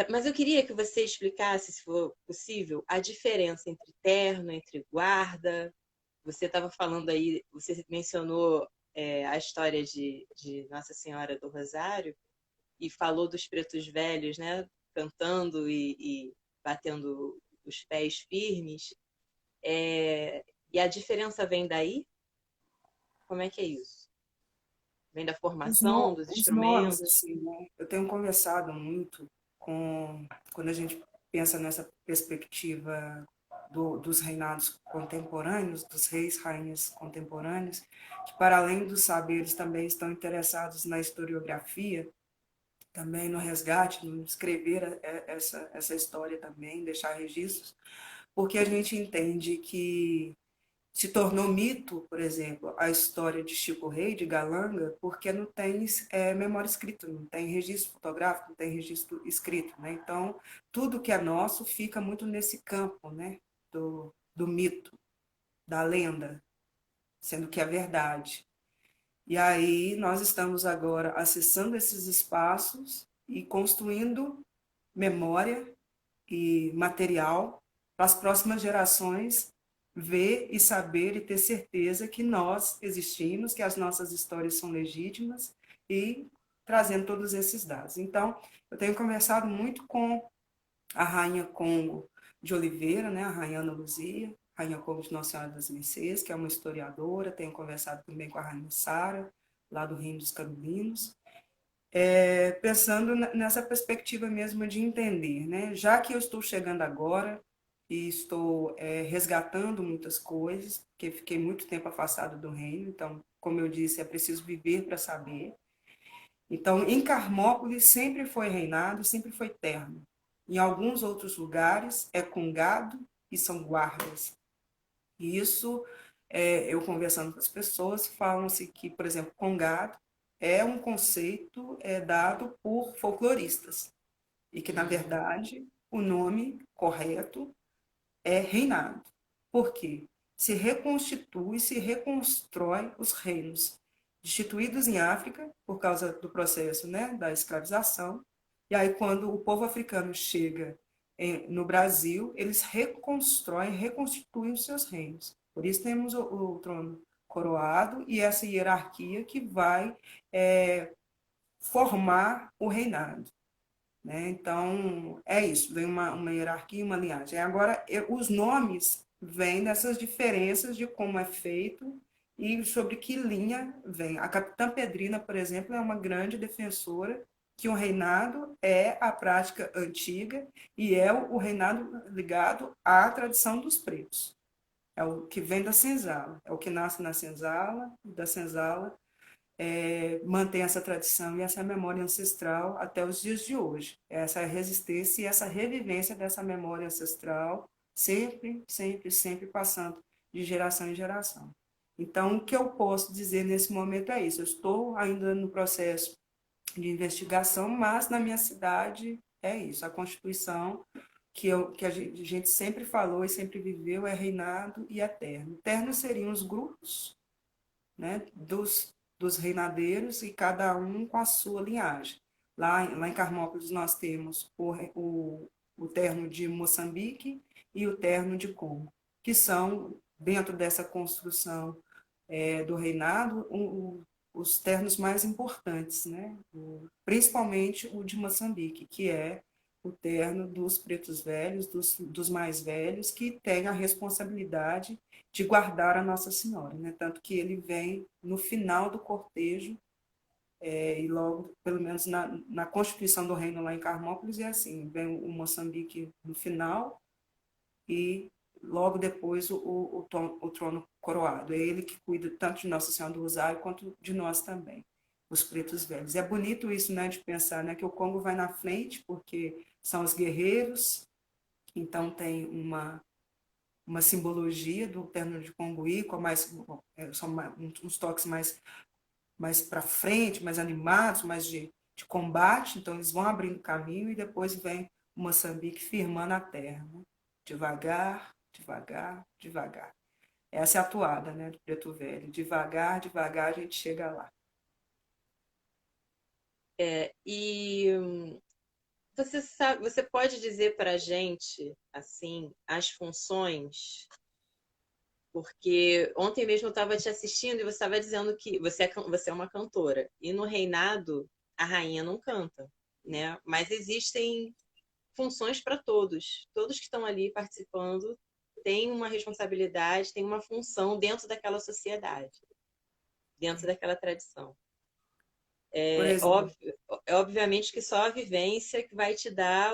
Mas eu queria que você explicasse, se for possível, a diferença entre terno, entre guarda. Você estava falando aí, você mencionou a história de Nossa Senhora do Rosário e falou dos pretos velhos, né? Cantando e batendo os pés firmes. E a diferença vem daí? Como é que é isso? Vem da formação, dos Os nomes, instrumentos? assim, né? Eu tenho conversado muito com, quando a gente pensa nessa perspectiva dos reinados contemporâneos, dos reis, rainhas contemporâneos, que para além dos saberes também estão interessados na historiografia, também no resgate, no escrever essa história também, deixar registros, porque a gente entende que se tornou mito, por exemplo, a história de Chico Rei, de Galanga, porque não tem memória escrita, não tem registro fotográfico, não tem registro escrito. Né? Então, tudo que é nosso fica muito nesse campo, né? do mito, da lenda, sendo que é verdade. E aí nós estamos agora acessando esses espaços e construindo memória e material para as próximas gerações ver e saber e ter certeza que nós existimos, que as nossas histórias são legítimas e trazendo todos esses dados. Então, eu tenho conversado muito com a Rainha Congo de Oliveira, né, a Rainha Ana Luzia, Rainha Congo de Nossa Senhora das Mercês, que é uma historiadora, tenho conversado também com a Rainha Sara, lá do Reino dos Carolinos, pensando nessa perspectiva mesmo de entender, né? Já que eu estou chegando agora e estou resgatando muitas coisas, porque fiquei muito tempo afastado do reino, então, como eu disse, é preciso viver para saber. Então, em Carmópolis sempre foi reinado, sempre foi terno. Em alguns outros lugares é com gado e são guardas. E isso, eu conversando com as pessoas, falam-se que, por exemplo, congado é um conceito dado por folcloristas, e que, na verdade, o nome correto é reinado. Por quê? Se reconstitui, se reconstrói os reinos destituídos em África, por causa do processo, né, da escravização, e aí quando o povo africano chega no Brasil, eles reconstroem, reconstituem os seus reinos. Por isso temos o trono coroado e essa hierarquia que vai formar o reinado. Né? Então, é isso, vem uma hierarquia, uma linhagem. Agora, os nomes vêm dessas diferenças de como é feito e sobre que linha vem. A Capitã Pedrina, por exemplo, é uma grande defensora que o reinado é a prática antiga e é o reinado ligado à tradição dos pretos. É o que vem da senzala, é o que nasce na senzala, da senzala mantém essa tradição e essa memória ancestral até os dias de hoje. Essa resistência e essa revivência dessa memória ancestral, sempre, sempre, sempre passando de geração em geração. Então, o que eu posso dizer nesse momento é isso. Eu estou ainda no processo de investigação, mas na minha cidade é isso. A Constituição que a gente sempre falou e sempre viveu, é reinado e eterno. Eterno seriam os grupos, né, dos reinadeiros e cada um com a sua linhagem. Lá em Carmópolis nós temos o terno de Moçambique e o terno de Congo, que são, dentro dessa construção do reinado, os ternos mais importantes, né? Principalmente o de Moçambique, que é o terno dos pretos velhos, dos mais velhos, que tem a responsabilidade de guardar a Nossa Senhora, né? Tanto que ele vem no final do cortejo, e logo, pelo menos na Constituição do Reino lá em Carmópolis, é assim, vem o Moçambique no final e logo depois o trono coroado. É ele que cuida tanto de Nossa Senhora do Rosário quanto de nós também, os pretos velhos. É bonito isso, né, de pensar, né, que o Congo vai na frente, porque são os guerreiros, então tem uma simbologia do terno de Congoí, com são uns toques mais para frente, mais animados, mais de combate, então eles vão abrindo caminho e depois vem o Moçambique firmando a terra, né? Devagar, devagar, devagar. Essa é a toada, né, do Preto Velho. Devagar, devagar a gente chega lá. E você sabe, você pode dizer para a gente, assim, as funções? Porque ontem mesmo eu estava te assistindo e você estava dizendo que você é uma cantora. E no reinado, a rainha não canta, né? Mas existem funções para todos. Todos que estão ali participando têm uma responsabilidade, têm uma função dentro daquela sociedade, dentro daquela tradição. Por É exemplo, óbvio, é obviamente que só a vivência que vai te dar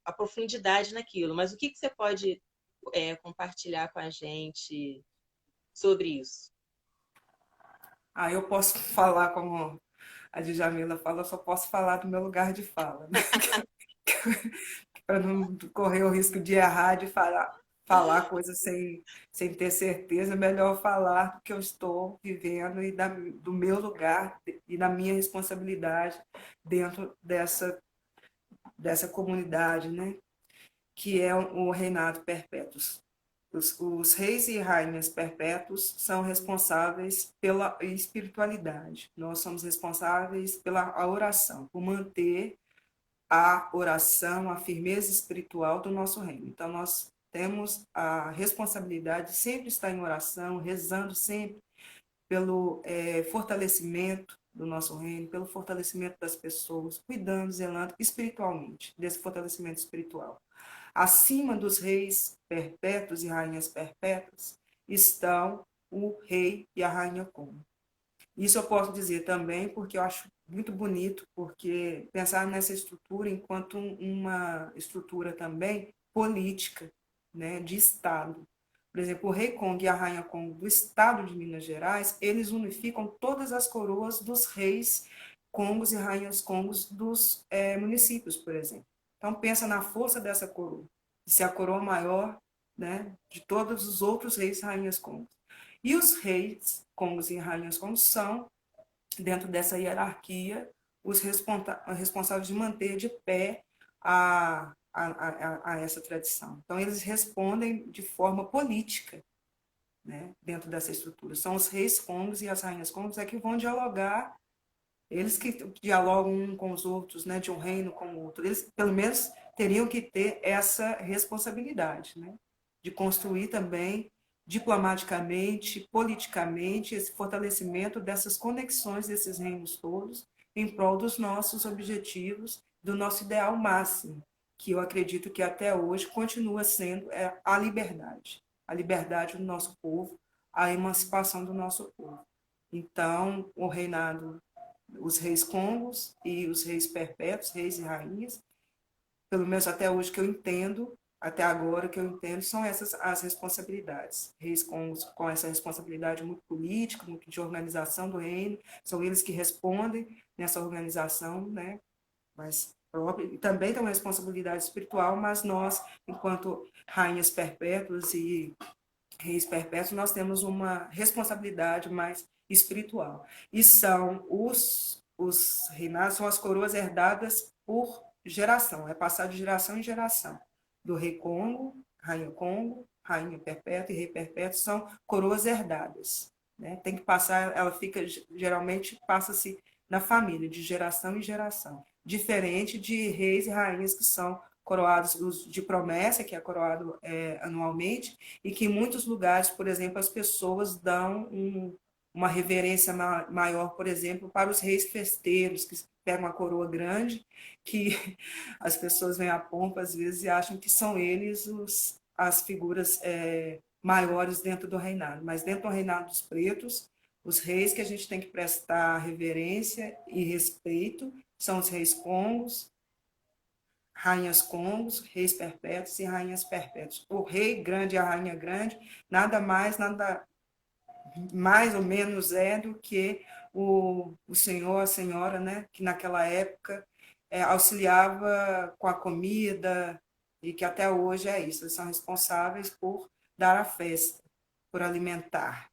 a profundidade naquilo. Mas o que você pode compartilhar com a gente sobre isso? eu posso falar como a Djamila fala, eu só posso falar do meu lugar de fala, né? Para não correr o risco de errar, de falar coisas sem ter certeza, é melhor falar do que eu estou vivendo e do meu lugar e da minha responsabilidade dentro dessa comunidade, né? Que é o reinado perpétuo. Os reis e rainhas perpétuos são responsáveis pela espiritualidade. Nós somos responsáveis pela oração, por manter a oração, a firmeza espiritual do nosso reino. Então, nós temos a responsabilidade de sempre estar em oração, rezando sempre pelo fortalecimento do nosso reino, pelo fortalecimento das pessoas, cuidando, zelando espiritualmente, desse fortalecimento espiritual. Acima dos reis perpétuos e rainhas perpétuas estão o rei e a rainha Congo. Isso eu posso dizer também porque eu acho muito bonito, porque pensar nessa estrutura enquanto uma estrutura também política, né, de Estado. Por exemplo, o rei Congo e a rainha Congo do Estado de Minas Gerais, eles unificam todas as coroas dos reis Congos e rainhas Congos dos municípios, por exemplo. Então, pensa na força dessa coroa, de ser a coroa maior, né, de todos os outros reis e rainhas Congos. E os reis Congos e rainhas Congos são, dentro dessa hierarquia, os responsáveis de manter de pé a essa tradição. Então, eles respondem de forma política, né, dentro dessa estrutura. São os reis Congos e as rainhas Congos que vão dialogar, eles que dialogam um com os outros, né, de um reino com o outro. Eles, pelo menos, teriam que ter essa responsabilidade, né, de construir também diplomaticamente, politicamente, esse fortalecimento dessas conexões desses reinos todos em prol dos nossos objetivos, do nosso ideal máximo, que eu acredito que até hoje continua sendo a liberdade do nosso povo, a emancipação do nosso povo. Então, o reinado, os reis Congos e os reis perpétuos, reis e rainhas, pelo menos até hoje que eu entendo, até agora que eu entendo, são essas as responsabilidades. Reis com essa responsabilidade muito política, muito de organização do reino, são eles que respondem nessa organização, né? Mas própria, e também tem uma responsabilidade espiritual, mas nós, enquanto rainhas perpétuas e reis perpétuos, nós temos uma responsabilidade mais espiritual. E são os reinados, são as coroas herdadas por geração, é passar de geração em geração. do rei Congo, rainha perpétua e rei perpétuo são coroas herdadas, né? Tem que passar, ela fica, geralmente passa-se na família, de geração em geração. Diferente de reis e rainhas que são coroados de promessa, que é coroado anualmente, e que em muitos lugares, por exemplo, as pessoas dão uma reverência maior, por exemplo, para os reis festeiros, que pegam uma coroa grande, que as pessoas vêm à pompa às vezes e acham que são eles as figuras maiores dentro do reinado. Mas dentro do reinado dos pretos, os reis que a gente tem que prestar reverência e respeito são os reis congos, rainhas congos, reis perpétuos e rainhas perpétuas. O rei grande e a rainha grande, nada mais, nada mais ou menos do que o senhor, a senhora, né, que naquela época auxiliava com a comida e que até hoje é isso, eles são responsáveis por dar a festa, por alimentar,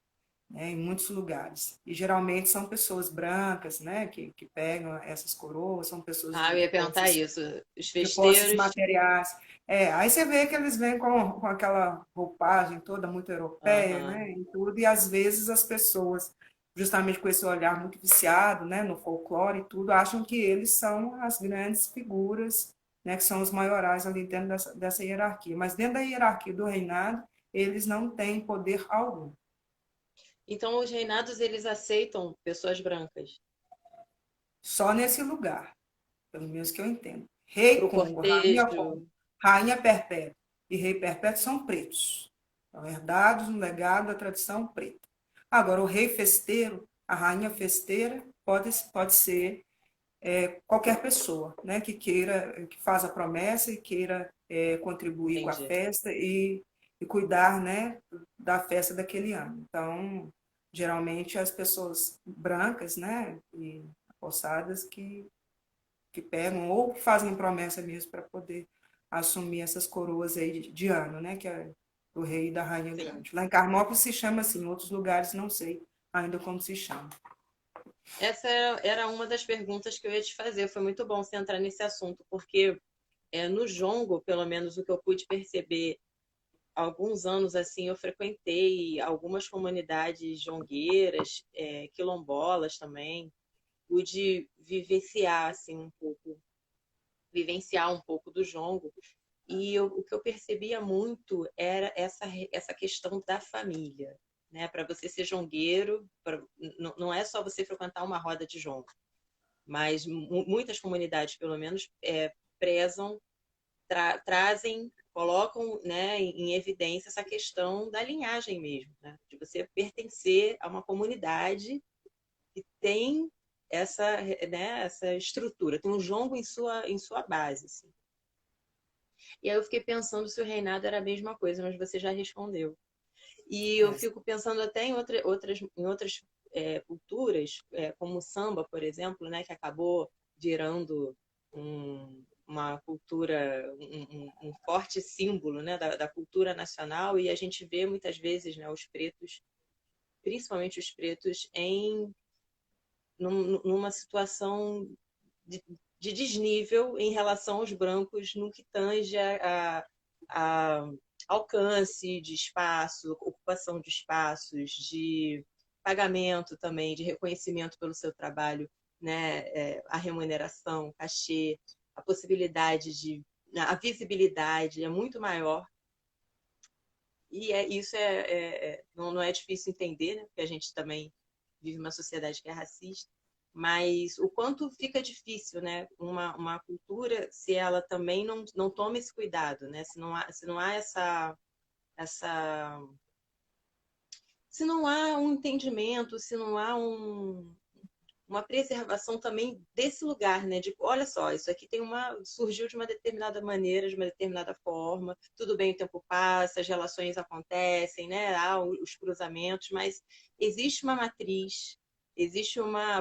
né, em muitos lugares. E geralmente são pessoas brancas, né, que pegam essas coroas, são pessoas Ah, eu ia perguntar isso. Os de posses festeiros. materiais. Aí você vê que eles vêm com aquela roupagem toda muito europeia, Aham, né, e tudo, e às vezes as pessoas, justamente com esse olhar muito viciado, né, no folclore e tudo, acham que eles são as grandes figuras, né, que são os maiorais ali dentro dessa hierarquia. Mas dentro da hierarquia do reinado, eles não têm poder algum. então, os reinados, eles aceitam pessoas brancas Só nesse lugar, pelo menos que eu entendo. Rei para o Congo, cortejo. rainha perpétua e rei perpétuo são pretos. São herdados no legado da tradição preta. Agora, o rei festeiro, a rainha festeira, pode ser qualquer pessoa, né, que queira, que faz a promessa e queira contribuir com a Entendi. festa e cuidar, né, da festa daquele ano. Então, geralmente as pessoas brancas, né, e possadas que pegam ou que fazem promessa mesmo para poder assumir essas coroas aí de ano, né, que é do rei e da rainha Sim. grande. Lá em Carmópolis se chama assim, em outros lugares não sei ainda como se chama. Essa era uma das perguntas que eu ia te fazer. Foi muito bom você entrar nesse assunto, porque no jongo, pelo menos o que eu pude perceber há alguns anos, assim, eu frequentei algumas comunidades jongueiras, quilombolas também, pude vivenciar, assim, um pouco, vivenciar um pouco do jongo. E o que eu percebia muito era essa questão da família, né? Para você ser jongueiro, não é só você frequentar uma roda de jongo, mas muitas comunidades, pelo menos, prezam, trazem, colocam, né, em evidência essa questão da linhagem mesmo, né? De você pertencer a uma comunidade que tem essa estrutura, tem um jongo em sua base. Assim. E aí eu fiquei pensando se o reinado era a mesma coisa, mas você já respondeu. E eu É, fico pensando até em outras culturas, como o samba, por exemplo, né, que acabou virando uma cultura, um forte símbolo, né, da cultura nacional, e a gente vê muitas vezes, né, os pretos, principalmente os pretos, numa situação de, de desnível em relação aos brancos no que tange a alcance de espaço, ocupação de espaços, de pagamento também, de reconhecimento pelo seu trabalho, né, a remuneração, cachê, a possibilidade de a visibilidade é muito maior e isso não é difícil entender, né? Porque a gente também vive uma sociedade que é racista, mas o quanto fica difícil, né? Uma cultura, se ela também não toma esse cuidado, né? Se não há essa, se não há um entendimento, se não há uma preservação também desse lugar, né? De, olha só, isso aqui surgiu de uma determinada maneira, de uma determinada forma. Tudo bem, o tempo passa, as relações acontecem, né? Há os cruzamentos, mas existe uma matriz,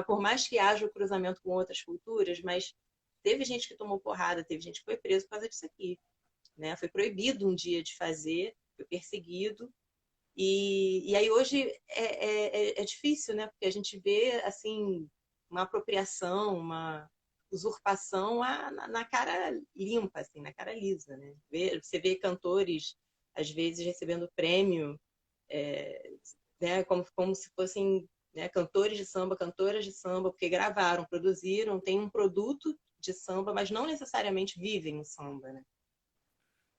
por mais que haja o cruzamento com outras culturas, mas teve gente que tomou porrada, teve gente que foi preso por causa disso aqui, né? Foi proibido um dia de fazer, foi perseguido. E aí hoje é difícil, né? Porque a gente vê assim uma apropriação, usurpação na cara limpa, assim, na cara lisa, né? Você vê cantores, às vezes, recebendo prêmio, né, como se fossem, né, cantores de samba, cantoras de samba, porque gravaram, produziram, têm um produto de samba, mas não necessariamente vivem o samba, né?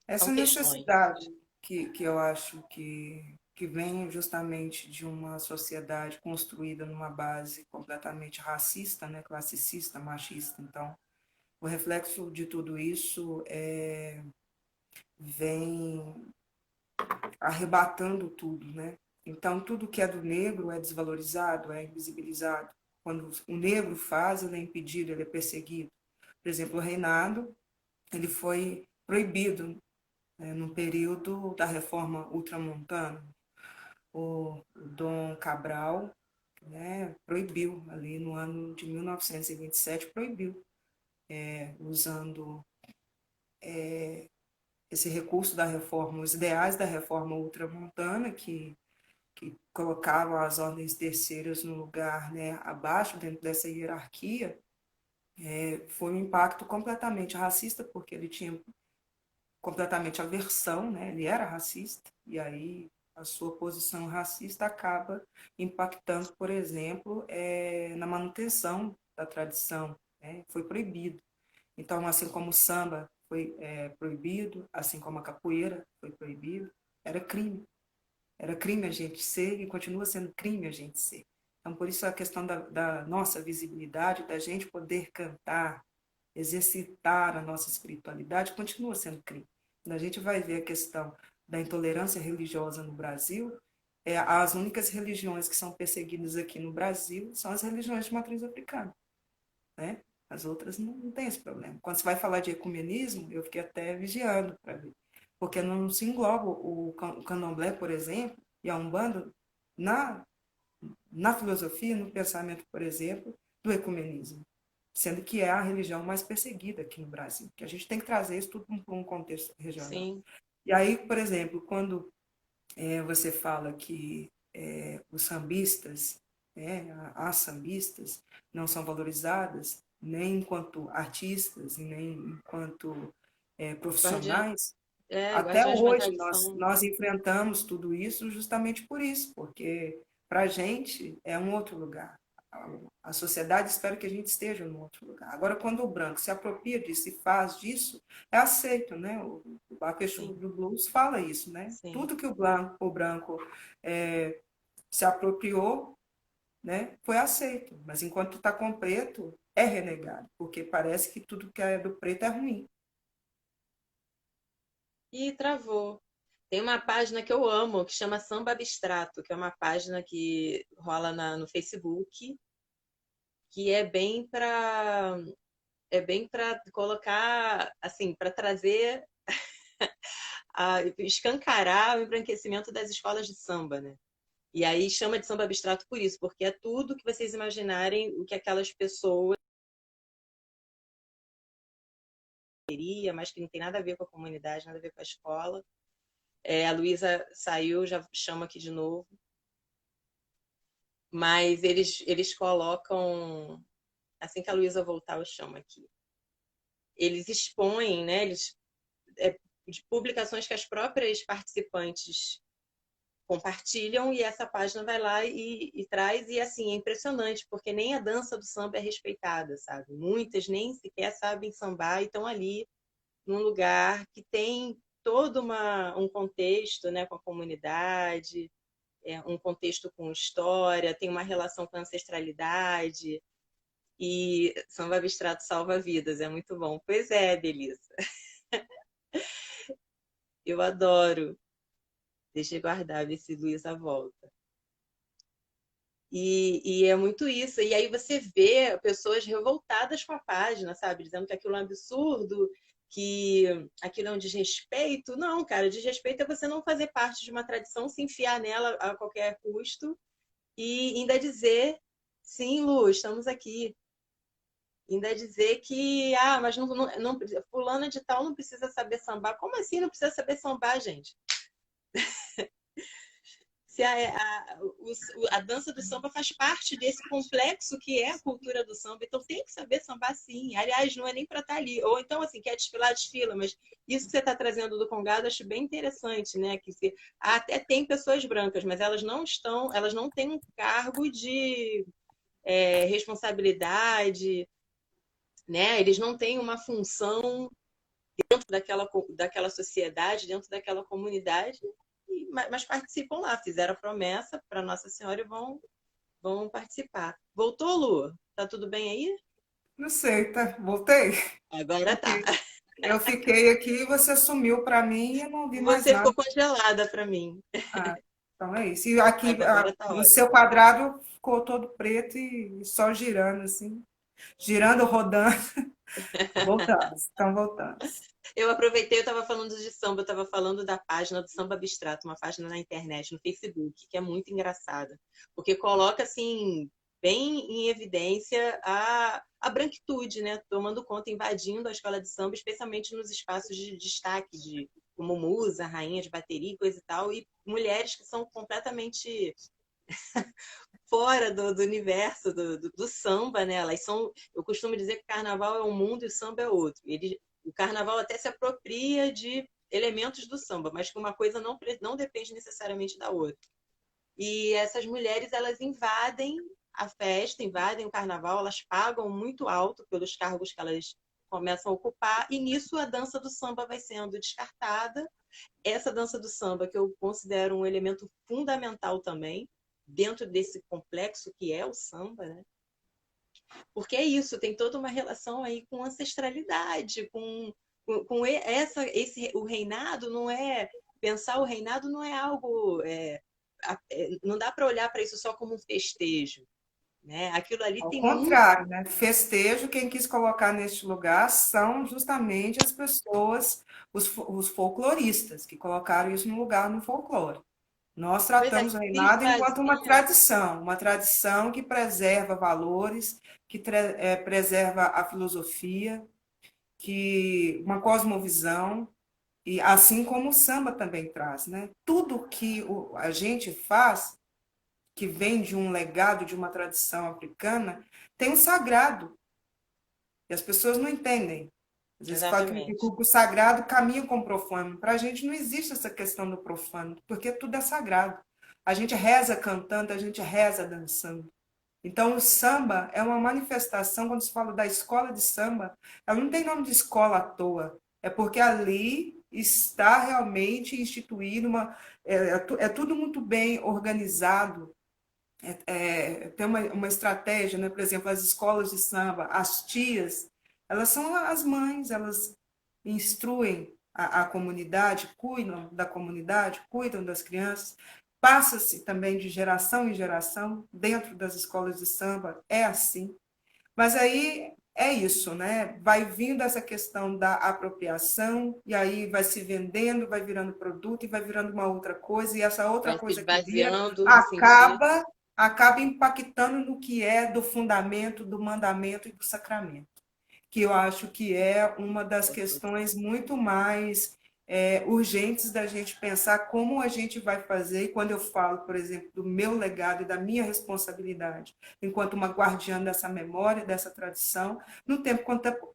São Essa questões. necessidade que eu acho que vem justamente de uma sociedade construída numa base completamente racista, né, classicista, machista. Então, o reflexo de tudo isso vem arrebatando tudo, né? Então, tudo que é do negro é desvalorizado, é invisibilizado. Quando o negro faz, ele é impedido, ele é perseguido. Por exemplo, o reinado, ele foi proibido, né, no período da reforma ultramontana. O Dom Cabral, né, proibiu, ali no ano de 1927, proibiu, usando esse recurso da reforma, os ideais da reforma ultramontana, que colocavam as ordens terceiras no lugar, né, abaixo, dentro dessa hierarquia. Foi um impacto completamente racista, porque ele tinha completamente aversão, né, ele era racista, e aí a sua posição racista acaba impactando, por exemplo, na manutenção da tradição, né, foi proibido. Então, assim como o samba foi proibido, assim como a capoeira foi proibido, era crime. Era crime a gente ser e continua sendo crime a gente ser. Então, por isso a questão da nossa visibilidade, da gente poder cantar, exercitar a nossa espiritualidade, continua sendo crime. Quando a gente vai ver a questão da intolerância religiosa no Brasil, as únicas religiões que são perseguidas aqui no Brasil são as religiões de matriz africana, né? As outras não têm esse problema. Quando você vai falar de ecumenismo, eu fiquei até vigiando para ver, porque não se engloba o candomblé, por exemplo, e a Umbanda na, na filosofia, no pensamento, por exemplo, do ecumenismo, sendo que é a religião mais perseguida aqui no Brasil, que a gente tem que trazer isso tudo para um contexto regional. Sim. E aí, por exemplo, quando você fala que os sambistas, as sambistas, não são valorizadas, nem enquanto artistas, e nem enquanto Guardiã, profissionais, até guardiãs de uma hoje nós, tradição. nós enfrentamos tudo isso justamente por isso, porque para a gente é um outro lugar. A sociedade espera que a gente esteja num outro lugar. Agora, quando o branco se apropria disso e faz disso, é aceito, né? O Baquechu Sim, do Blues fala isso, né? sim. Tudo que o branco se apropriou, né, foi aceito, mas enquanto está com preto, é renegado, porque parece que tudo que é do preto é ruim. E travou. Tem uma página que eu amo, que chama Samba Abstrato, que é uma página que rola no Facebook, que é bem para colocar, assim, para trazer, escancarar o embranquecimento das escolas de samba, né? E aí chama de samba abstrato por isso, porque é tudo que vocês imaginarem o que aquelas pessoas queriam, mas que não tem nada a ver com a comunidade, nada a ver com a escola. A Luísa saiu, já chama aqui de novo. Mas eles colocam, assim que a Luísa voltar, eu chamo aqui. Eles expõem, né? De publicações que as próprias participantes compartilham e essa página vai lá e traz, e assim, é impressionante, porque nem a dança do samba é respeitada, sabe? Muitas nem sequer sabem sambar e estão ali num lugar que tem todo um contexto, né, com a comunidade, um contexto com história, tem uma relação com a ancestralidade, e samba abstrato salva vidas, é muito bom. Pois é, Belisa, eu adoro. Deixa eu guardar, ver se Luísa volta. E é muito isso. E aí você vê pessoas revoltadas com a página, sabe? Dizendo que aquilo é um absurdo, que aquilo é um desrespeito. Não, cara, desrespeito é você não fazer parte de uma tradição, se enfiar nela a qualquer custo e ainda dizer, sim, Lu, estamos aqui. Ainda dizer que, mas não, fulana de tal não precisa saber sambar. Como assim não precisa saber sambar, gente? a dança do samba faz parte desse complexo que é a cultura do samba, então tem que saber sambar sim. Aliás, não é nem para estar ali. Ou então, assim, quer desfilar, desfila, mas isso que você está trazendo do Congado, acho bem interessante, né? Que até tem pessoas brancas, mas elas não têm um cargo de responsabilidade, né? Eles não têm uma função dentro daquela sociedade, dentro daquela comunidade, mas participam lá, fizeram a promessa para Nossa Senhora e vão participar. Voltou, Lu? Tá tudo bem aí? Não sei, tá? Voltei? Agora tá. Porque eu fiquei aqui e você sumiu para mim e eu não vi mais Você ficou nada. congelada para mim. Ah, então é isso. E aqui Agora tá o ótimo. seu quadrado ficou todo preto e só girando assim, girando, rodando. Voltamos, então voltamos. Eu aproveitei, eu estava falando de samba, eu estava falando da página do Samba Abstrato, uma página na internet, no Facebook, que é muito engraçada, porque coloca assim bem em evidência a branquitude, né, tomando conta, invadindo a escola de samba, especialmente nos espaços de destaque, como musa, rainha de bateria, coisa e tal, e mulheres que são completamente fora do universo do samba, né? Eu costumo dizer que carnaval é um mundo e o samba é outro. O carnaval até se apropria de elementos do samba, mas que uma coisa não depende necessariamente da outra. E essas mulheres, elas invadem a festa, invadem o carnaval, elas pagam muito alto pelos cargos que elas começam a ocupar, e nisso a dança do samba vai sendo descartada. Essa dança do samba, que eu considero um elemento fundamental também, dentro desse complexo que é o samba, né? Porque é isso, tem toda uma relação aí com ancestralidade, o reinado não é pensar o reinado não é algo não dá para olhar para isso só como um festejo, né? Aquilo ali Ao tem muito contrário, né? Festejo, quem quis colocar neste lugar são justamente as pessoas, os folcloristas, que colocaram isso no lugar no folclore. Nós coisa tratamos o que se reinado enquanto fazia. uma tradição que preserva valores, que preserva a filosofia, que uma cosmovisão, e assim como o samba também traz, né? Tudo que a gente faz, que vem de um legado, de uma tradição africana, tem um sagrado, e as pessoas não entendem. Às vezes fala que Exatamente. o sagrado caminha com o profano. Para a gente não existe essa questão do profano, porque tudo é sagrado. A gente reza cantando, a gente reza dançando. Então, o samba é uma manifestação, quando se fala da escola de samba, ela não tem nome de escola à toa. É porque ali está realmente instituído é tudo muito bem organizado. Tem uma estratégia, né? Por exemplo, as escolas de samba, as tias, elas são as mães, elas instruem a comunidade, cuidam da comunidade, cuidam das crianças. Passa-se também de geração em geração dentro das escolas de samba, é assim. Mas aí é isso, né? Vai vindo essa questão da apropriação, e aí vai se vendendo, vai virando produto e vai virando uma outra coisa, e essa outra Vai se coisa que vira esvaziando do sentido. acaba impactando no que é do fundamento, do mandamento e do sacramento, que eu acho que é uma das questões muito mais urgentes da gente pensar como a gente vai fazer. E quando eu falo, por exemplo, do meu legado e da minha responsabilidade, enquanto uma guardiã dessa memória, dessa tradição, no tempo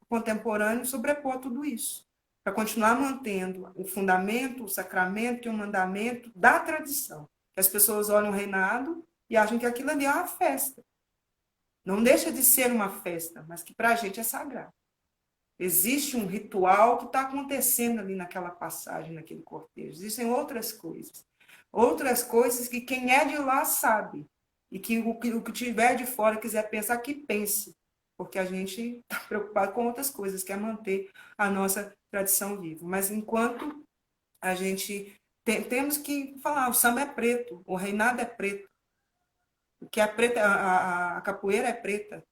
contemporâneo, sobrepor tudo isso, para continuar mantendo o fundamento, o sacramento e o mandamento da tradição. Que as pessoas olham o reinado e acham que aquilo ali é uma festa. Não deixa de ser uma festa, mas que para a gente é sagrado. Existe um ritual que está acontecendo ali naquela passagem, naquele cortejo. Existem outras coisas. Outras coisas que quem é de lá sabe. E que o que tiver de fora quiser pensar, que pense. Porque a gente está preocupado com outras coisas, que é manter a nossa tradição viva. Mas enquanto a gente temos que falar, o samba é preto, o reinado é preto, o que é preto, a capoeira é preta,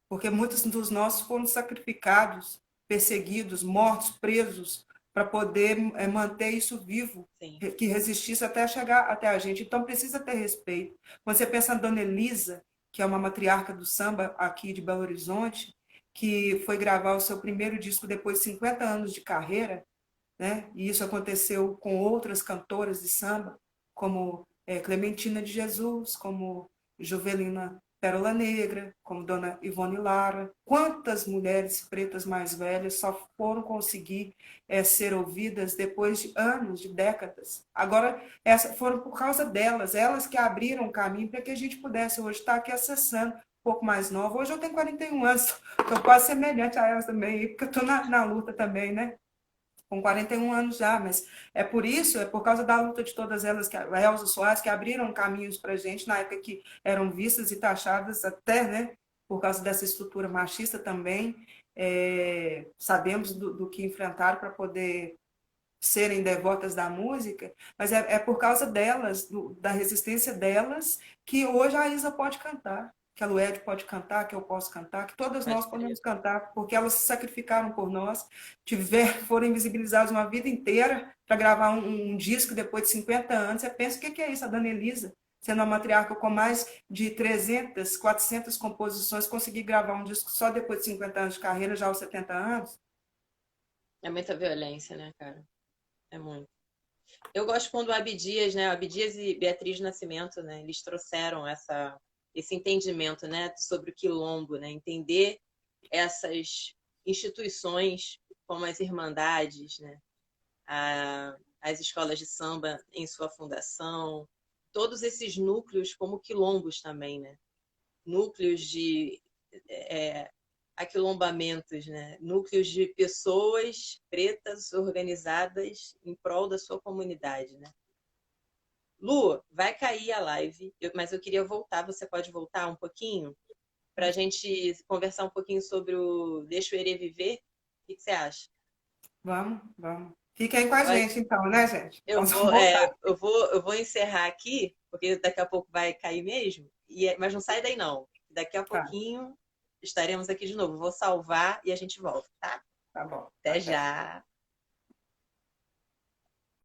porque muitos dos nossos foram sacrificados, perseguidos, mortos, presos, para poder manter isso vivo, Sim. que resistisse até chegar até a gente. Então precisa ter respeito. Quando você pensa na Dona Elisa, que é uma matriarca do samba aqui de Belo Horizonte, que foi gravar o seu primeiro disco depois de 50 anos de carreira, né? E isso aconteceu com outras cantoras de samba, como Clementina de Jesus, como Jovelina Pérola Negra, como Dona Ivone Lara. Quantas mulheres pretas mais velhas só foram conseguir ser ouvidas depois de anos, de décadas. Agora, foram por causa delas, elas que abriram o caminho para que a gente pudesse hoje estar aqui acessando. Um pouco mais nova. Hoje eu tenho 41 anos, estou quase semelhante a elas também, porque eu estou na luta também, né? Com 41 anos já, mas é por isso, é por causa da luta de todas elas, que a Elza Soares, que abriram caminhos para a gente na época que eram vistas e taxadas até, né, por causa dessa estrutura machista também. Sabemos do que enfrentaram para poder serem devotas da música, mas é por causa delas, da resistência delas, que hoje a Isa pode cantar, que a Lued pode cantar, que eu posso cantar, que todas nós podemos cantar, porque elas se sacrificaram por nós, foram invisibilizadas uma vida inteira para gravar um disco depois de 50 anos. Você pensa, o que é isso? A Dona Elisa, sendo uma matriarca com mais de 300, 400 composições, conseguir gravar um disco só depois de 50 anos de carreira, já aos 70 anos? É muita violência, né, cara? É muito. Eu gosto quando o Abdias, né? Abdias e Beatriz Nascimento, né? Eles trouxeram esse entendimento, né? Sobre o quilombo, né? Entender essas instituições como as irmandades, né? As escolas de samba em sua fundação, todos esses núcleos como quilombos também, né? Núcleos de aquilombamentos, né? Núcleos de pessoas pretas organizadas em prol da sua comunidade, né? Lu, vai cair a live, mas eu queria voltar, você pode voltar um pouquinho? Para a gente conversar um pouquinho sobre o Deixa o Herê Viver? O que você acha? Vamos, vamos. Fica aí com a gente, então, né, gente? Eu Vamos vou, voltar. eu vou encerrar aqui, porque daqui a pouco vai cair mesmo, mas não sai daí não. Daqui a Tá, pouquinho estaremos aqui de novo. Vou salvar e a gente volta, tá? tá bom. Até Até. já!